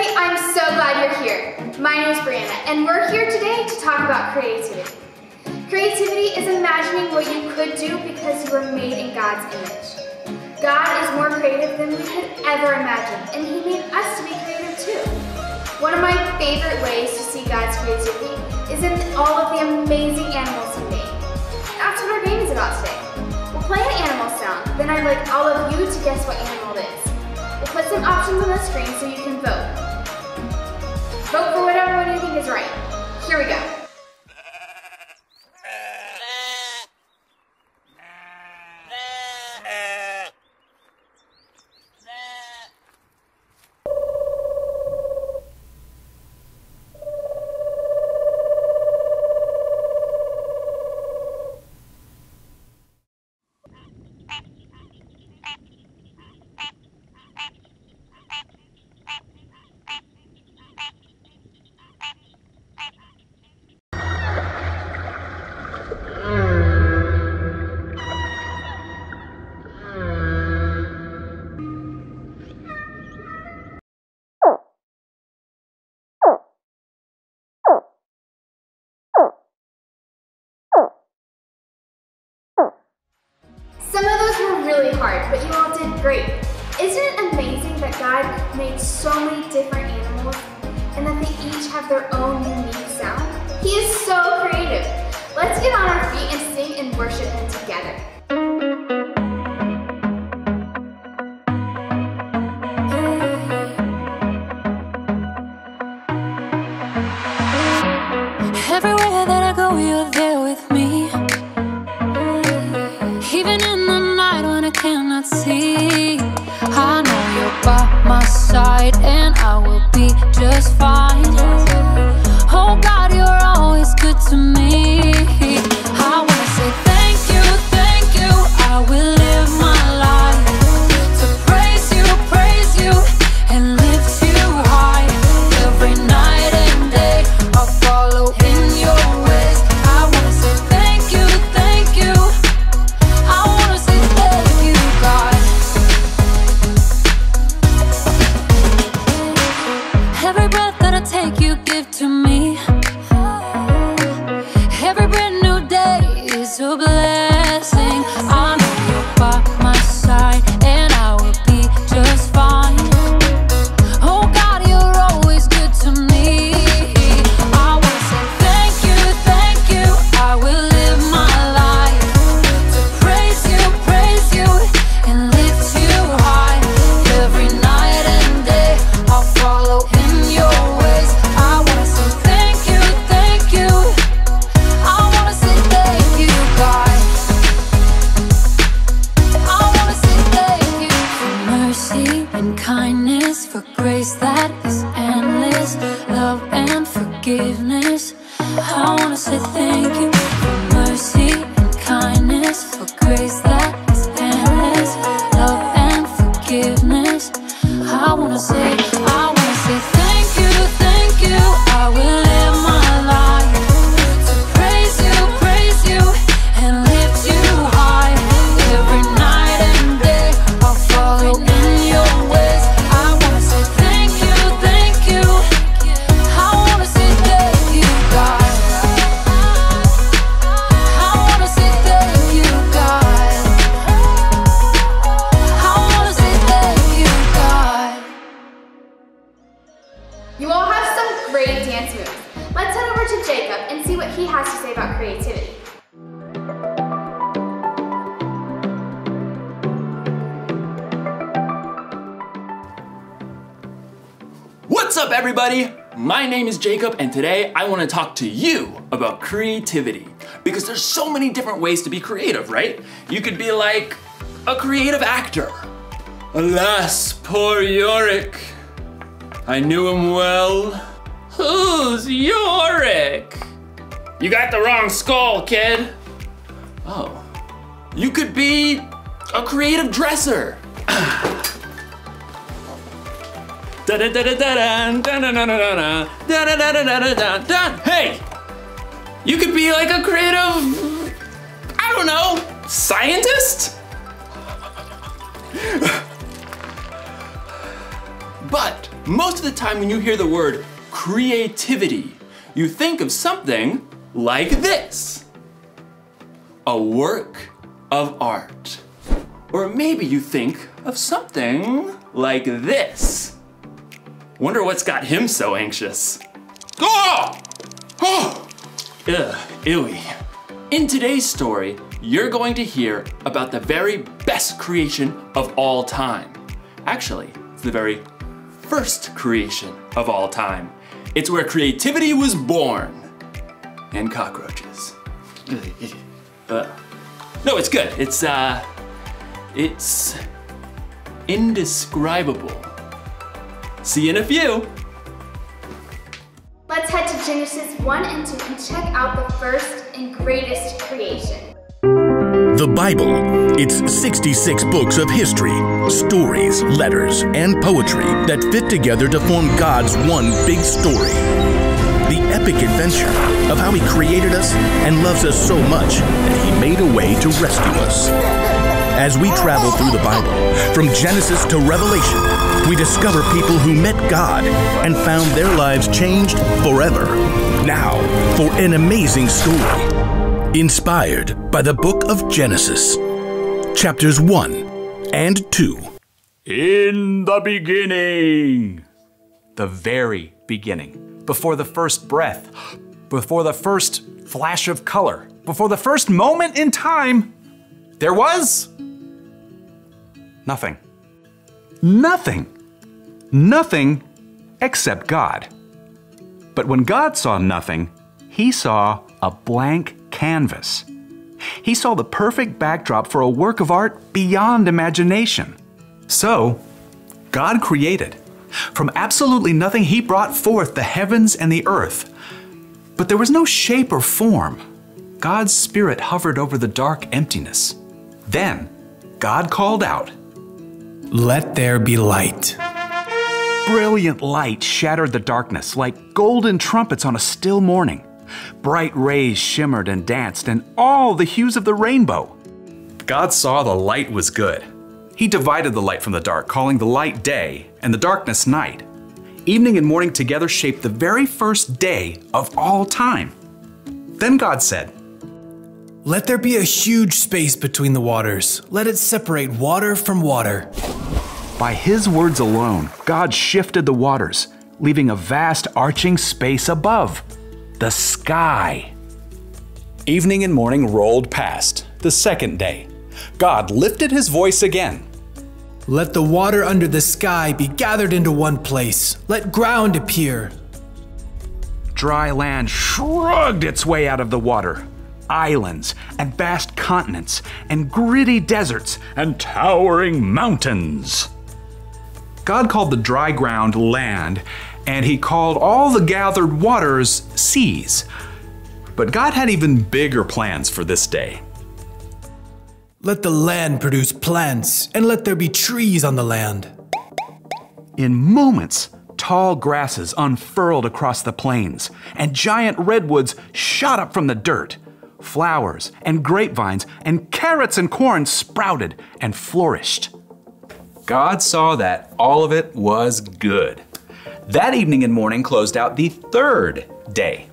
everybody, I'm so glad you're here. My name is Brianna, and we're here today to talk about creativity. Creativity is imagining what you could do because you were made in God's image. God is more creative than we could ever imagine, and He made us to be creative too. One of my favorite ways to see God's creativity is in all of the amazing animals He made. That's what our game is about today. We'll play an animal sound, then I'd like all of you to guess what animal it is. We'll put some options on the screen so you can vote. Vote for whatever one you think is right. Here we go. Some of those were really hard, but you all did great. Isn't it amazing that God made so many different animals and that they each have their own unique sound? He is so creative. Let's get on our feet and sing and worship Him together. Everywhere that I go, you're there with me. Even in the night when I cannot see, I know you're by my side and I will be just fine. Oh God, you're always good to me. I wanna say thank you, I will live my life to praise you and lift you high. Every night and day I'll follow in your ways. I wanna say thank you, I wanna say thank you, God. Every breath that I take you give to me. Every brand new day is a blessing. I know you're by my side and I will be just fine. Oh God, you're always good to me. I wanna say thank you, I will live my life to praise you and lift you high. Every night and day I'll follow in your ways. I wanna say thank you, I wanna say thank you, God. I wanna say thank you for mercy and kindness, for grace that is endless, love and forgiveness. I wanna say thank you for mercy and kindness, for grace that is endless, love and forgiveness. I wanna say thank you, I will live my life to praise you and lift you high. Every night and day I'll follow in your ways. I wanna say thank you, I wanna say thank you, God. I wanna say thank you, God. I wanna say thank you, God. You all have some great dance moves. Let's head over to Jacob and see what he has to say about creativity. What's up, everybody? My name is Jacob, and today I want to talk to you about creativity. Because there's so many different ways to be creative, right? You could be like a creative actor. Alas, poor Yorick. I knew him well. Who's Yorick? You got the wrong skull, kid. Oh, you could be a creative dresser. Hey, you could be like a creative, I don't know, scientist? But Most of the time when you hear the word creativity, you think of something like this. A work of art. Or maybe you think of something like this. Wonder what's got him so anxious. Oh! Oh! Ugh, ewy. In today's story, you're going to hear about the very best creation of all time. Actually, it's the very first creation of all time. It's where creativity was born. And cockroaches. No, it's good. It's indescribable. See you in a few. Let's head to Genesis 1 and 2 and check out the first and greatest creation. The Bible. It's 66 books of history, stories, letters, and poetry that fit together to form God's one big story. The epic adventure of how He created us and loves us so much that He made a way to rescue us. As we travel through the Bible, from Genesis to Revelation, we discover people who met God and found their lives changed forever. Now, for an amazing story. Inspired by the book of Genesis, chapters 1 and 2. In the beginning. The very beginning. Before the first breath. Before the first flash of color. Before the first moment in time. There was nothing. Nothing. Nothing except God. But when God saw nothing, He saw a blank canvas. He saw the perfect backdrop for a work of art beyond imagination. So, God created. From absolutely nothing, He brought forth the heavens and the earth. But there was no shape or form. God's Spirit hovered over the dark emptiness. Then, God called out, "Let there be light." Brilliant light shattered the darkness like golden trumpets on a still morning. Bright rays shimmered and danced in all the hues of the rainbow. God saw the light was good. He divided the light from the dark, calling the light day and the darkness night. Evening and morning together shaped the very first day of all time. Then God said, "Let there be a huge space between the waters. Let it separate water from water." By His words alone, God shifted the waters, leaving a vast arching space above. The sky. Evening and morning rolled past, the second day. God lifted His voice again. "Let the water under the sky be gathered into one place. Let ground appear." Dry land shrugged its way out of the water. Islands and vast continents and gritty deserts and towering mountains. God called the dry ground land, and He called all the gathered waters seas. But God had even bigger plans for this day. "Let the land produce plants, and let there be trees on the land." In moments, tall grasses unfurled across the plains, and giant redwoods shot up from the dirt. Flowers and grapevines and carrots and corn sprouted and flourished. God saw that all of it was good. That evening and morning closed out the third day.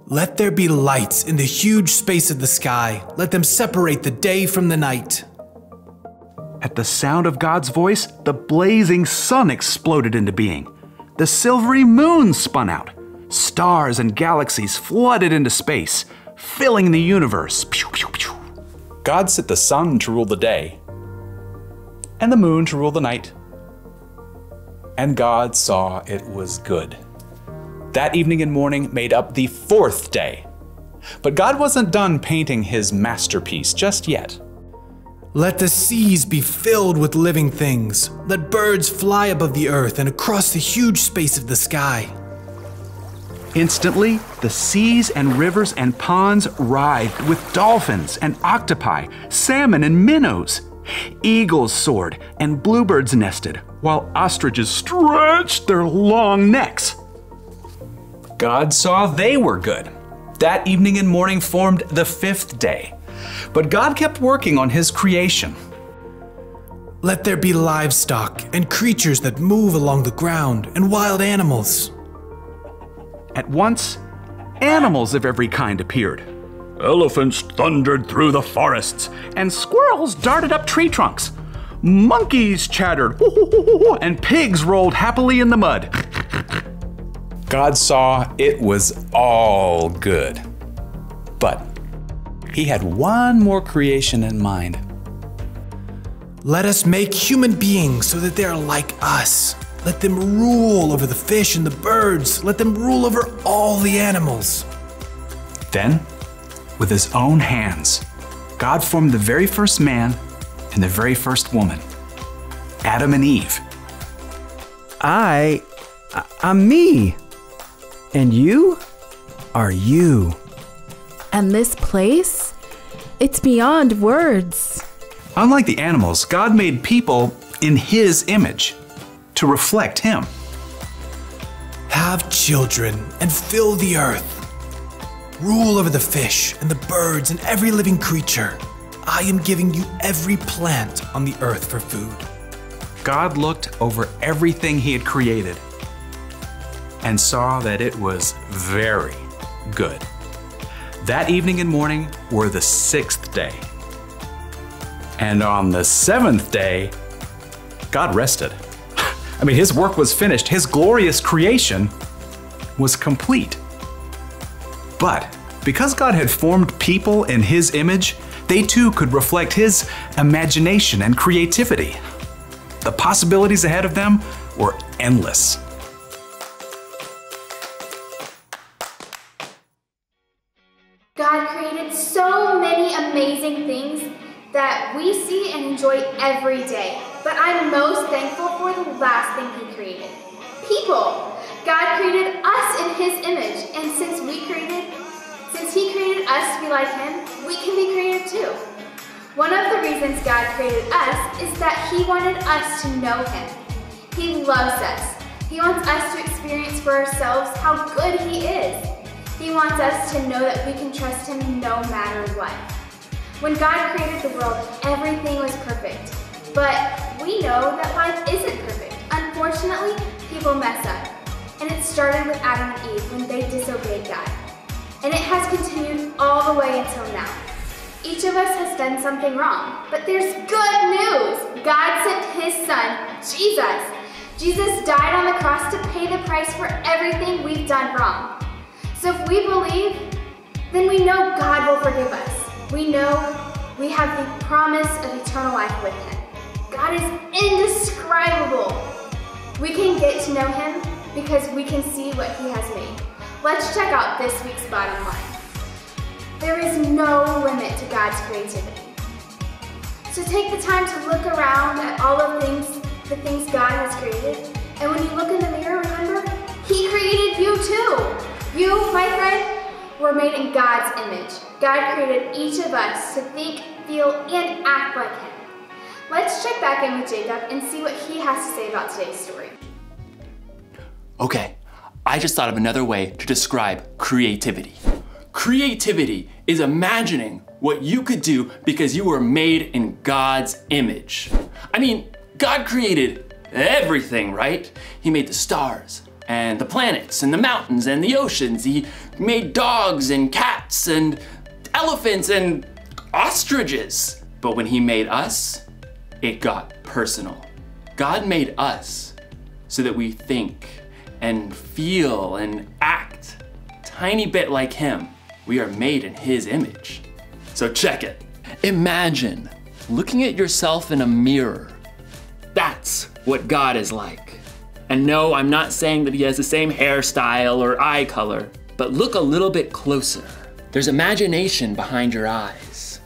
"Let there be lights in the huge space of the sky. Let them separate the day from the night." At the sound of God's voice, the blazing sun exploded into being. The silvery moon spun out. Stars and galaxies flooded into space, filling the universe. Pew, pew, pew. God set the sun to rule the day, and the moon to rule the night. And God saw it was good. That evening and morning made up the fourth day. But God wasn't done painting His masterpiece just yet. "Let the seas be filled with living things. Let birds fly above the earth and across the huge space of the sky." Instantly, the seas and rivers and ponds writhed with dolphins and octopi, salmon and minnows. Eagles soared and bluebirds nested, while ostriches stretched their long necks. God saw they were good. That evening and morning formed the fifth day. But God kept working on His creation. Let there be livestock and creatures that move along the ground and wild animals. At once, animals of every kind appeared. Elephants thundered through the forests, and squirrels darted up tree trunks. Monkeys chattered, and pigs rolled happily in the mud. God saw it was all good. But he had one more creation in mind. Let us make human beings so that they are like us. Let them rule over the fish and the birds. Let them rule over all the animals. Then, with his own hands, God formed the very first man and the very first woman, Adam and Eve. I'm me. And you are you. And this place, it's beyond words. Unlike the animals, God made people in his image to reflect him. Have children and fill the earth. Rule over the fish and the birds and every living creature. I am giving you every plant on the earth for food. God looked over everything he had created and saw that it was very good. That evening and morning were the 6th day. And on the 7th day, God rested. I mean, his work was finished. His glorious creation was complete. But because God had formed people in his image, they too could reflect his imagination and creativity. The possibilities ahead of them were endless. God created so many amazing things that we see and enjoy every day. But I'm most thankful for the last thing he created. People. God created us in his image. And since he created us to be like him, we can be creative too. One of the reasons God created us is that he wanted us to know him. He loves us. He wants us to experience for ourselves how good he is. He wants us to know that we can trust him no matter what. When God created the world, everything was perfect. But we know that life isn't perfect. Unfortunately, people mess up. And it started with Adam and Eve when they disobeyed God. And it has continued all the way until now. Each of us has done something wrong, but there's good news. God sent his son, Jesus. Jesus died on the cross to pay the price for everything we've done wrong. So if we believe, then we know God will forgive us. We know we have the promise of eternal life with him. God is indescribable. We can get to know him because we can see what he has made. Let's check out this week's bottom line. There is no limit to God's creativity. So take the time to look around at all of the things God has created. And when you look in the mirror, remember, he created you too. You, my friend, were made in God's image. God created each of us to think, feel, and act like him. Let's check back in with Jacob and see what he has to say about today's story. Okay, I just thought of another way to describe creativity. Creativity is imagining what you could do because you were made in God's image. I mean, God created everything, right? He made the stars and the planets and the mountains and the oceans. He made dogs and cats and elephants and ostriches. But when he made us, it got personal. God made us so that we think and feel and act a tiny bit like him. We are made in his image. So check it. Imagine looking at yourself in a mirror. That's what God is like. And no, I'm not saying that he has the same hairstyle or eye color, but look a little bit closer. There's imagination behind your eyes.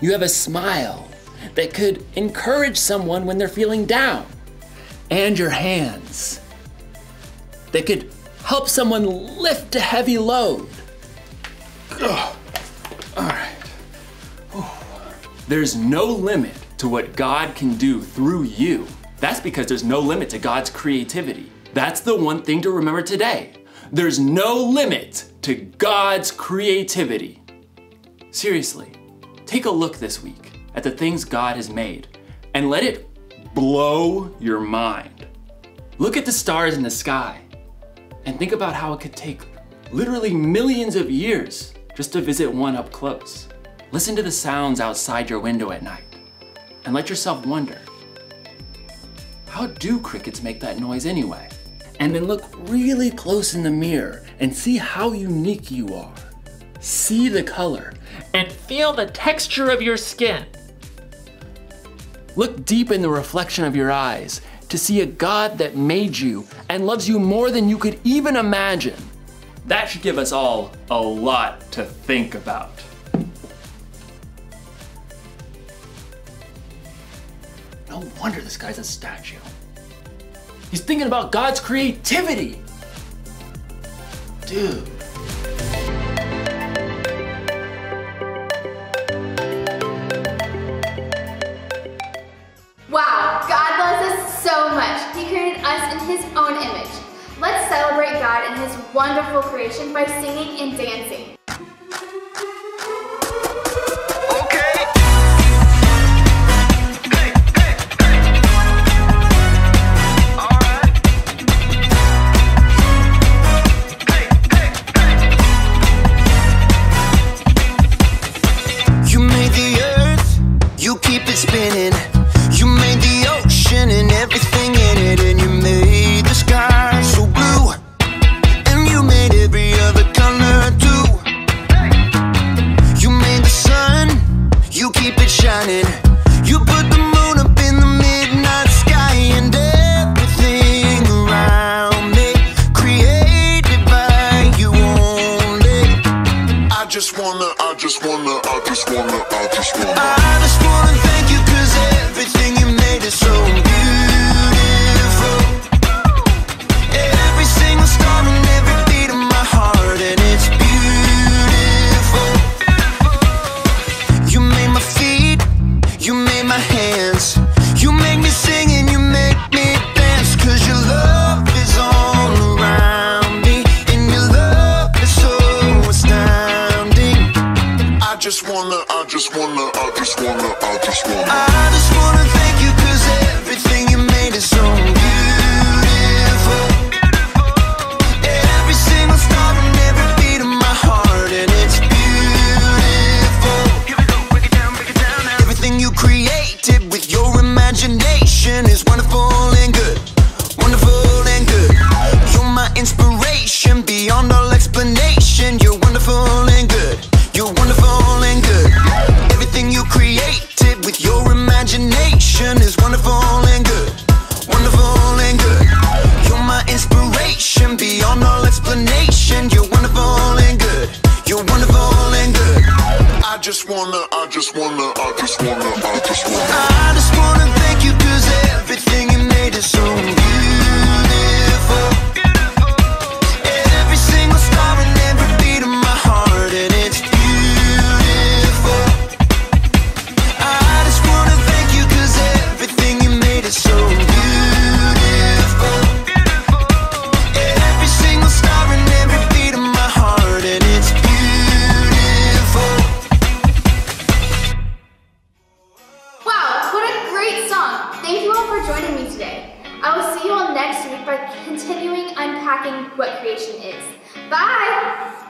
You have a smile that could encourage someone when they're feeling down. And your hands that could help someone lift a heavy load. Ugh. All right. There's no limit to what God can do through you. That's because there's no limit to God's creativity. That's the one thing to remember today. There's no limit to God's creativity. Seriously, take a look this week at the things God has made and let it blow your mind. Look at the stars in the sky and think about how it could take literally millions of years just to visit one up close. Listen to the sounds outside your window at night and let yourself wonder, how do crickets make that noise anyway? And then look really close in the mirror and see how unique you are. See the color and feel the texture of your skin. Look deep in the reflection of your eyes to see a God that made you and loves you more than you could even imagine. That should give us all a lot to think about. No wonder this guy's a statue. He's thinking about God's creativity. Dude. Wow, God loves us so much. He created us in His own image. Let's celebrate God and His wonderful creation by singing and dancing. Spinning. You made the ocean and everything in it, and you made the sky so blue, and you made every other color too. You made the sun, you keep it shining. You put the moon up in the midnight sky, and everything around me created by you only. I just wanna thank you, 'cause everything you made is so beautiful. Every single star and every beat of my heart, and it's beautiful. You made my feet, you made my hands, you make me sing and you make me dance, 'cause your love is all around me, and your love is so astounding. I just wanna thank you, 'cause everything you made is so beautiful. Every single star and every beat of my heart, and it's beautiful. Here we go, break it down now. Everything you created with your imagination is wonderful and good, wonderful and good. You're my inspiration beyond all explanation. You're wonderful and good. You're wonderful and good. Everything you created with your imagination is wonderful and good, wonderful and good. You're my inspiration beyond all explanation. You're wonderful and good. You're wonderful and good. I just wanna thank you, 'cause everything you made is so beautiful. Every single star and every beat of my heart, and it's beautiful. I just wanna thank you, 'cause everything you made is so beautiful. Every single star and every beat of my heart, and it's beautiful. Wow, what a great song! Thank you all for joining me today. I will see you all next week by continuing unpacking what creation is. Bye!